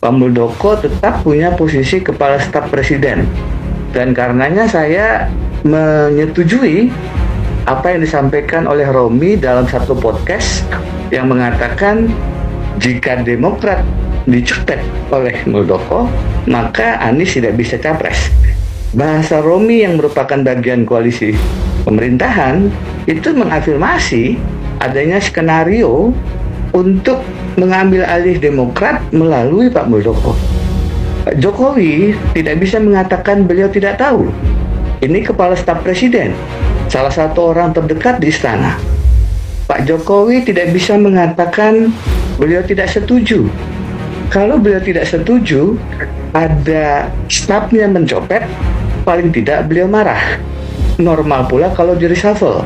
Pak Muldoko tetap punya posisi Kepala Staf Presiden. Dan karenanya saya menyetujui apa yang disampaikan oleh Romi dalam satu podcast yang mengatakan jika Demokrat dicutek oleh Muldoko, maka Anies tidak bisa capres. Bahasa Romi yang merupakan bagian koalisi pemerintahan itu mengafirmasi adanya skenario untuk mengambil alih Demokrat melalui Pak Muldoko. Pak Jokowi tidak bisa mengatakan beliau tidak tahu. Ini Kepala Staf Presiden, salah satu orang terdekat di istana. Pak Jokowi tidak bisa mengatakan beliau tidak setuju. Kalau beliau tidak setuju, ada stafnya mencopet, paling tidak beliau marah. Normal pula kalau di reshuffle.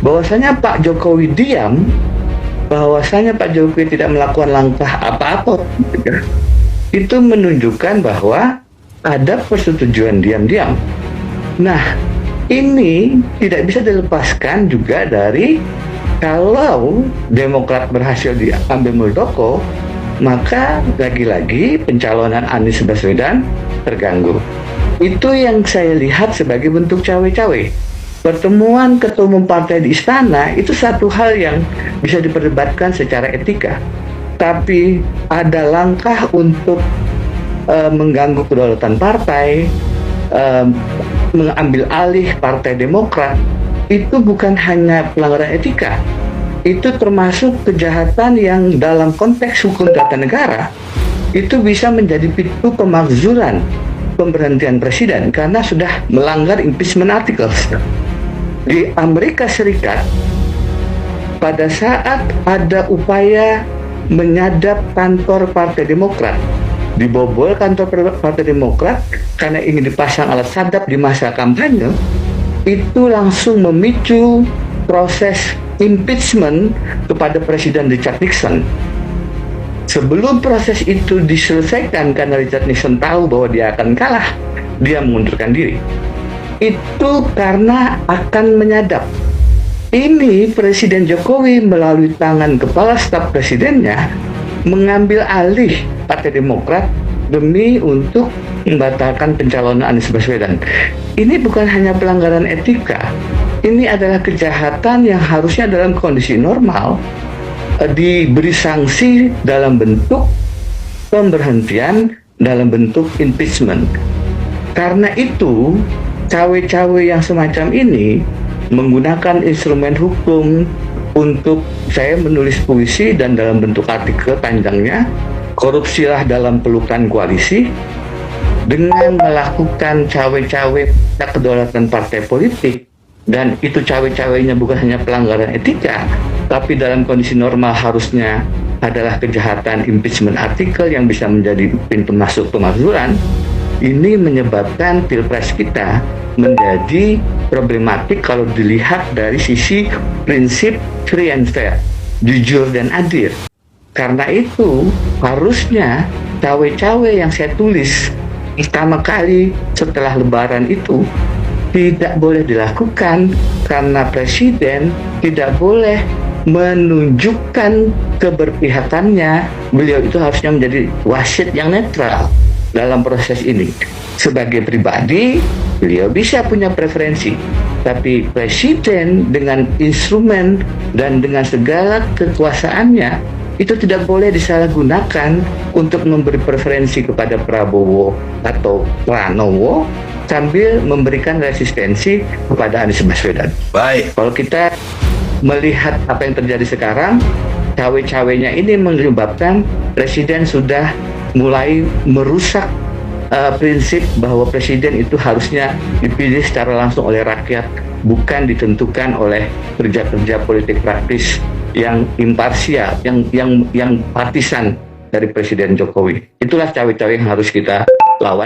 Bahwasanya Pak Jokowi diam, bahwasanya Pak Jokowi tidak melakukan langkah apa-apa, itu menunjukkan bahwa ada persetujuan diam-diam. Nah, ini tidak bisa dilepaskan juga dari kalau Demokrat berhasil diambil Muldoko, maka lagi-lagi pencalonan Anies Baswedan terganggu. Itu yang saya lihat sebagai bentuk cawe-cawe. Pertemuan ketua umum partai di istana itu satu hal yang bisa diperdebatkan secara etika. Tapi ada langkah untuk mengganggu kedaulatan partai, mengambil alih Partai Demokrat, itu bukan hanya pelanggaran etika. Itu termasuk kejahatan yang dalam konteks hukum tata negara itu bisa menjadi pintu pemakzulan pemberhentian presiden karena sudah melanggar impeachment articles. Di Amerika Serikat, pada saat ada upaya menyadap kantor Partai Demokrat, dibobol kantor Partai Demokrat karena ingin dipasang alat sadap di masa kampanye, itu langsung memicu proses impeachment kepada Presiden Richard Nixon. Sebelum proses itu diselesaikan karena Richard Nixon tahu bahwa dia akan kalah, dia mengundurkan diri. Itu karena akan menyadap. Ini Presiden Jokowi melalui tangan Kepala Staf Presidennya mengambil alih Partai Demokrat demi untuk membatalkan pencalonan Anies Baswedan. Ini bukan hanya pelanggaran etika, ini adalah kejahatan yang harusnya dalam kondisi normal diberi sanksi dalam bentuk pemberhentian, dalam bentuk impeachment. Karena itu, cawe-cawe yang semacam ini menggunakan instrumen hukum untuk saya menulis puisi dan dalam bentuk artikel panjangnya, korupsilah dalam pelukan koalisi, dengan melakukan cawe-cawe kedaulatan partai politik, dan itu cawe-cawenya bukan hanya pelanggaran etika, tapi dalam kondisi normal harusnya adalah kejahatan impeachment artikel yang bisa menjadi pintu masuk pemakzulan. Ini menyebabkan pilpres kita menjadi problematik kalau dilihat dari sisi prinsip free and fair, jujur dan adil. Karena itu harusnya cawe-cawe yang saya tulis pertama kali setelah Lebaran itu tidak boleh dilakukan karena Presiden tidak boleh menunjukkan keberpihakannya. Beliau itu harusnya menjadi wasit yang netral dalam proses ini. Sebagai pribadi, beliau bisa punya preferensi, tapi Presiden dengan instrumen dan dengan segala kekuasaannya itu tidak boleh disalahgunakan untuk memberi preferensi kepada Prabowo atau Pranowo sambil memberikan resistensi kepada Anies Baswedan. Baik. Kalau kita melihat apa yang terjadi sekarang, cawe-cawenya ini menyebabkan Presiden sudah mulai merusak prinsip bahwa Presiden itu harusnya dipilih secara langsung oleh rakyat, bukan ditentukan oleh kerja-kerja politik praktis yang imparsial, yang partisan dari Presiden Jokowi. Itulah cawe-cawe yang harus kita lawan.